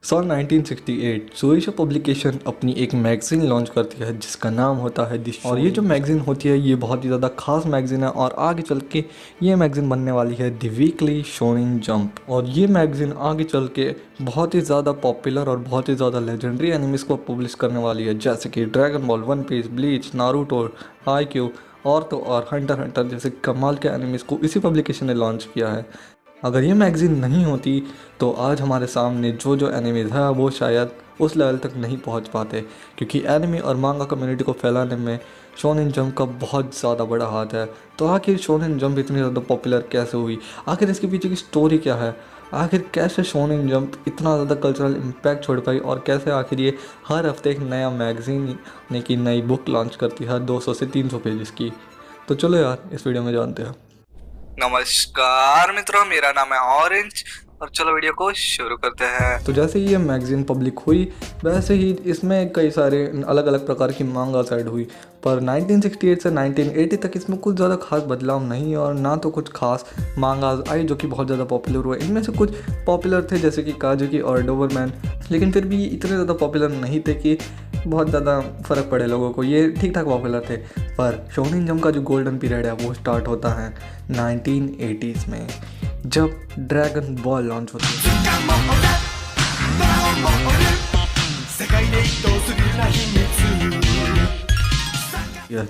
साल 1968 शोएशा पब्लिकेशन अपनी एक मैगज़ीन लॉन्च करती है जिसका नाम होता है दी। और ये जो मैगज़ीन होती है ये बहुत ही ज़्यादा खास मैगज़ीन है और आगे चल के ये मैगज़ीन बनने वाली है दी वीकली शोनिन जंप। और ये मैगज़ीन आगे चल के बहुत ही ज़्यादा पॉपुलर और बहुत ही ज़्यादा लेजेंडरी एनिमीज़ को पब्लिश करने वाली है, जैसे कि Dragon Ball, One Piece, Bleach, Naruto, Haikyuu और तो और हंटर हंटर जैसे कमाल के एनिमीज़ को इसी पब्लिकेशन ने लॉन्च किया है। अगर ये मैगज़ीन नहीं होती तो आज हमारे सामने जो जो एनिमीज़ है वो शायद उस लेवल तक नहीं पहुंच पाते, क्योंकि एनिमी और मांगा कम्युनिटी को फैलाने में शोनेन जंप का बहुत ज़्यादा बड़ा हाथ है। तो आखिर शोनेन जंप इतनी ज़्यादा पॉपुलर कैसे हुई, आखिर इसके पीछे की स्टोरी क्या है, आखिर कैसे शोनेन जंप इतना ज़्यादा कल्चरल इम्पैक्ट छोड़ पाई और कैसे आखिर ये हर हफ्ते एक नया मैगज़ीन यानी कि नई बुक लॉन्च करती है 200 से 300 पेजेस की। तो चलो यार इस वीडियो में जानते हैं। नमस्कार मित्रों, मेरा नाम है ऑरेंज और चलो वीडियो को शुरू करते हैं। तो जैसे ही ये मैगज़ीन पब्लिक हुई वैसे ही इसमें कई सारे अलग अलग प्रकार की मांगा साइड हुई, पर 1968 से 1980 तक इसमें कुछ ज़्यादा खास बदलाव नहीं और ना तो कुछ खास मांगाज आई जो कि बहुत ज़्यादा पॉपुलर हुए। इनमें से कुछ पॉपुलर थे जैसे कि काजुकी और डोबरमैन, लेकिन फिर भी इतने ज़्यादा पॉपुलर नहीं थे कि बहुत ज़्यादा फ़र्क पड़े लोगों को, ये ठीक ठाक पॉपुलर थे। पर शोनेन जंप का जो गोल्डन पीरियड है वो स्टार्ट होता है 1980s में, जब ड्रैगन बॉल लॉन्च होती है।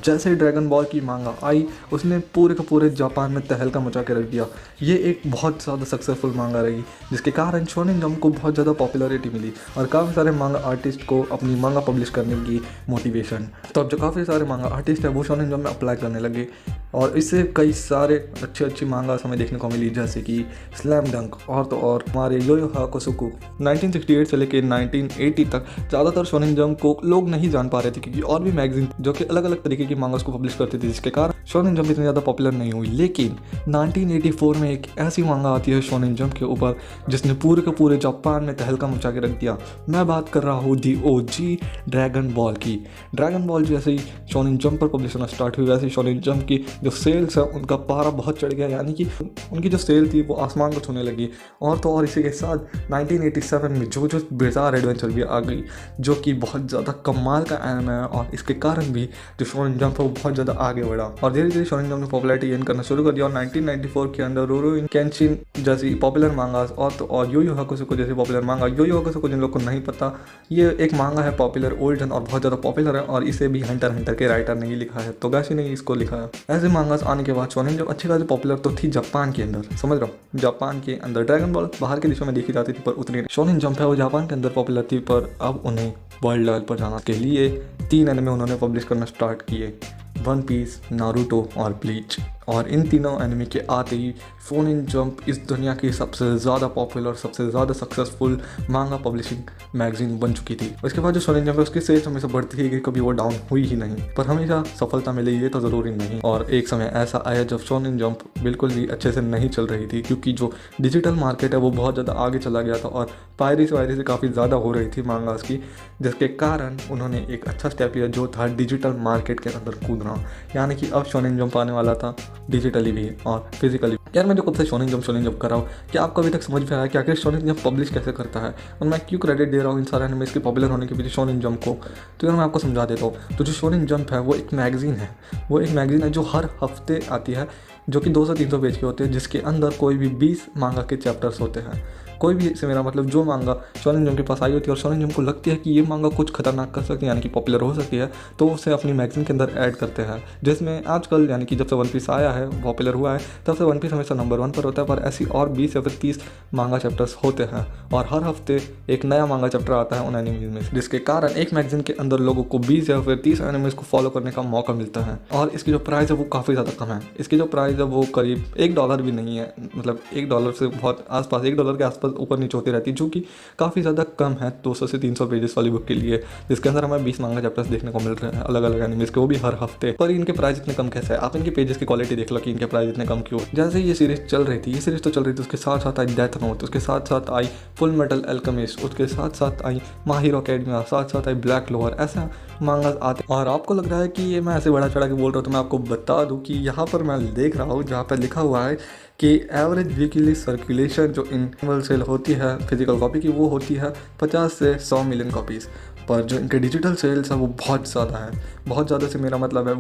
जैसे ही ड्रैगन बॉल की मांगा आई उसने पूरे के पूरे जापान में तहलका मचा के रख दिया। ये एक बहुत ज़्यादा सक्सेसफुल मांगा रही जिसके कारण शोनेन जंप को बहुत ज़्यादा पॉपुलैरिटी मिली और काफ़ी सारे मांगा आर्टिस्ट को अपनी मांगा पब्लिश करने की मोटिवेशन। तो अब जो काफ़ी सारे मांगा आर्टिस्ट हैं वो शोनेन जंप में अप्लाई करने लगे और इससे कई सारे अच्छी मांगास हमें देखने को मिली, जैसे कि स्लैम डंक और तो और हमारे यो यो हाकुसुकु। 1968 से लेकर 1980 तक ज़्यादातर शोनेन जंप को लोग नहीं जान पा रहे थे, क्योंकि और भी मैगजीन जो कि अलग अलग तरीके की मांगास को पब्लिश करती थी, जिसके कारण शोनेन जंप इतनी ज़्यादा पॉपुलर नहीं हुई। लेकिन 1984 में एक ऐसी मांगा आती है शोनेन जंप के ऊपर जिसने पूरे के पूरे जापान में तहलका मचा के रख दिया। मैं बात कर रहा हूँ दी ओजी ड्रैगन बॉल की। ड्रैगन बॉल जैसे ही शोनेन जंप पर पब्लिश होना स्टार्ट हुई वैसे ही शोनेन जंप की जो सेल्स है उनका पारा बहुत चढ़ गया, यानी कि उनकी जो सेल थी वो आसमान को छूने लगी। और तो और इसी के साथ 1987 में जो बिजार एडवेंचर भी आ गई जो कि बहुत ज़्यादा कमाल का एनिमे है और इसके कारण भी जो शोनेन जंप है वो बहुत ज़्यादा आगे बढ़ा और धीरे धीरे शोनेन जंप ने पॉपुलैरिटी गेन करना शुरू कर दिया। और 1994 के अंदर रुरोuni केंशिन जैसी पॉपुलर मांगास और तो और यो यो हाकुसुकु जैसी पॉपुलर मांगा। यो यो हाकुसुकु जिन लोग को नहीं पता, ये एक मांगा है पॉपुलर ओल्डन और बहुत ज़्यादा पॉपुलर है और इसे भी हंटर हंटर के राइटर ने ही लिखा है, तोगाशी ने इसको लिखा है। ऐसे मांगास आने के बाद शोनेन जंप अच्छी खासी पॉपुलर तो थी जापान के अंदर, समझ रहा हूँ, जापान के अंदर। ड्रैगन बॉल बाहर के देशों में देखी जाती थी पर उतनी शोनेन जंप है वो जापान के अंदर पॉपुलर थी, पर अब उन्हें वर्ल्ड लेवल पर जाना के लिए 3 एनिमे उन्होंने पब्लिश करना स्टार्ट किए, वन पीस, नारुतो और ब्लीच। और इन तीनों एनिमे के आते ही शोनेन जंप इस दुनिया की सबसे ज़्यादा पॉपुलर, सबसे ज़्यादा सक्सेसफुल मांगा पब्लिशिंग मैगजीन बन चुकी थी। उसके बाद जो शोनेन जंप है उसकी सेल्स हमेशा बढ़ती ही गई, कभी वो डाउन हुई ही नहीं, पर हमेशा सफलता मिली ये तो ज़रूरी नहीं। और एक समय ऐसा आया जब शोनेन जंप बिल्कुल भी अच्छे से नहीं चल रही थी, क्योंकि जो डिजिटल मार्केट है वो बहुत ज़्यादा आगे चला गया था और पायरेसी काफ़ी ज़्यादा हो रही थी मांगास की, जिसके कारण उन्होंने एक अच्छा स्टेप लिया जो था डिजिटल मार्केट के अंदर कूदना। यानी कि अब शोनेन जंप आने वाला था डिजिटली भी और फिजिकली। यार मैं जो कब से शोनेन जंप कर रहा हूँ, क्या आपको अभी तक समझ में आया कि आखिर शोनेन जंप पब्लिश कैसे करता है और मैं क्यों क्रेडिट दे रहा हूँ इन सारे एनिमे के पॉपुलर होने के पीछे शोनेन जंप को? तो यार मैं आपको समझा देता हूँ। तो जो शोनेन जंप है वो एक मैगजीन है, वो एक मैगजीन है जो हर हफ्ते आती है, जो कि 200-300 पेज के होते हैं, जिसके अंदर कोई भी 20 मांगा के चैप्टर्स होते हैं। कोई भी से मेरा मतलब जो मांगा शोनेन जंप के पास आई होती है और शोनेन जंप को लगती है कि ये मांगा कुछ खतरनाक कर सकती है, यानी कि पॉपुलर हो सकती है, तो उसे अपनी मैगजीन के अंदर ऐड करते हैं। जिसमें आजकल यानी कि जब से वन पीस आया है, पॉपुलर हुआ है, तब से वन पीस हमेशा नंबर 1 पर होता है, पर ऐसी और 20 या फिर 30 मांगा चैप्टर्स होते हैं और हर हफ्ते एक नया मांगा चैप्टर आता है उन एनिमीज में, जिसके कारण एक मैगजीन के अंदर लोगों को 20 या फिर 30 एनिमीज को फॉलो करने का मौका मिलता है। और इसकी जो प्राइस है वो काफ़ी ज़्यादा कम है। इसकी जो प्राइस है वो करीब $1 भी नहीं है, मतलब $1 से बहुत आसपास, $1 के आसपास ऊपर नीचे होती रहती है, जो कि काफ़ी ज़्यादा कम है 200 से 300 पेजेस वाली बुक के लिए, जिसके अंदर हमें 20 मांगा चैप्टर्स देखने को मिल रहे हैं अलग अलग एनिमेज के, वो भी हर हफ्ते। पर इनके प्राइस इतने कम कैसे है? आप इनके पेजेस की क्वालिटी देख लो कि इनके प्राइस इतने कम क्यों। जैसे ही ये सीरीज चल रही थी, ये सीरीज तो चल रही थी, उसके साथ साथ आई डेथ नोट, उसके साथ साथ आई फुल मेटल अल्केमिस्ट, उसके साथ साथ आई माय हीरो अकेडमिया, साथ साथ आई ब्लैक क्लोवर, ऐसा मांगा आते। और आपको लग रहा है कि ये मैं ऐसे बड़ा चढ़ा के बोल रहा हूँ, तो मैं आपको बता दूँ कि यहाँ पर मैं देख रहा हूँ जहाँ पर लिखा हुआ है कि एवरेज वीकली सर्कुलेशन जो इनवल सेल होती है फिजिकल कॉपी की वो होती है 50 से 100 मिलियन कॉपीज़, पर जो इनके डिजिटल सेल्स है वो बहुत ज़्यादा है। बहुत ज़्यादा से मेरा मतलब है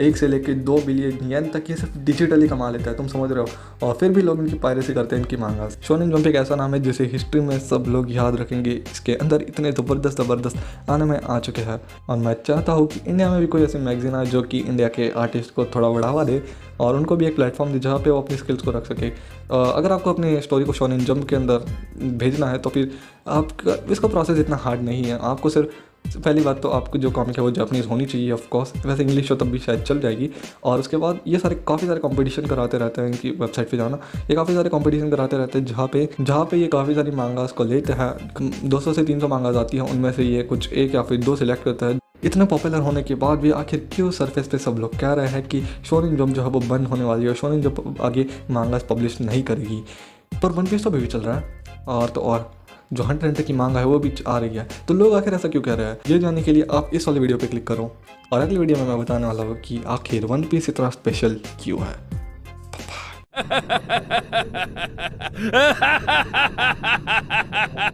1 से लेके 2 बिलियन येन तक ये सिर्फ डिजिटली कमा लेता है, तुम समझ रहे हो। और फिर भी लोग इनकी पायरेसी करते हैं इनकी मांगा। शोनेन जंप एक ऐसा नाम है जिसे हिस्ट्री में सब लोग याद रखेंगे। इसके अंदर इतने ज़बरदस्त आने में आ चुके हैं और मैं चाहता हूँ कि इंडिया में भी कोई ऐसी मैगजीन आए जो कि इंडिया के आर्टिस्ट को थोड़ा बढ़ावा दे और उनको भी एक प्लेटफॉर्म दे जहाँ पे वो अपनी स्किल्स को रख सके। अगर आपको अपनी स्टोरी को शोनेन जंप के अंदर भेजना है तो फिर आपका इसका प्रोसेस इतना हार्ड नहीं है। आपको सिर्फ पहली बात तो आपको जो कॉमिक है वो जापानीज़ होनी चाहिए ऑफ कोर्स, वैसे इंग्लिश हो तब भी शायद चल जाएगी। और उसके बाद ये काफ़ी सारे कंपटीशन कराते रहते हैं, इनकी वेबसाइट पे जाना, ये काफ़ी सारे कंपटीशन कराते रहते हैं जहाँ पे ये काफ़ी सारी मांगास को लेते हैं। 200 से 300 मांगास आती हैं, उनमें से ये कुछ 1 या फिर 2 सिलेक्ट करता है। इतने पॉपुलर होने के बाद भी आखिर क्यों सरफेस पे सब लोग कह रहे हैं कि शोनेन जंप जो है वो बंद होने वाली है, शोनेन जंप आगे मांगास पब्लिश नहीं करेगी। पर वन पीस तो अभी भी चल रहा है और तो और जो हंटर x की मांग है वो भी आ रही है। तो लोग आखिर ऐसा क्यों कह रहे हैं, ये जानने के लिए आप इस वाले वीडियो पे क्लिक करो और अगली वीडियो में मैं बताने वाला हूँ कि आखिर वन पीस इतना स्पेशल क्यों है।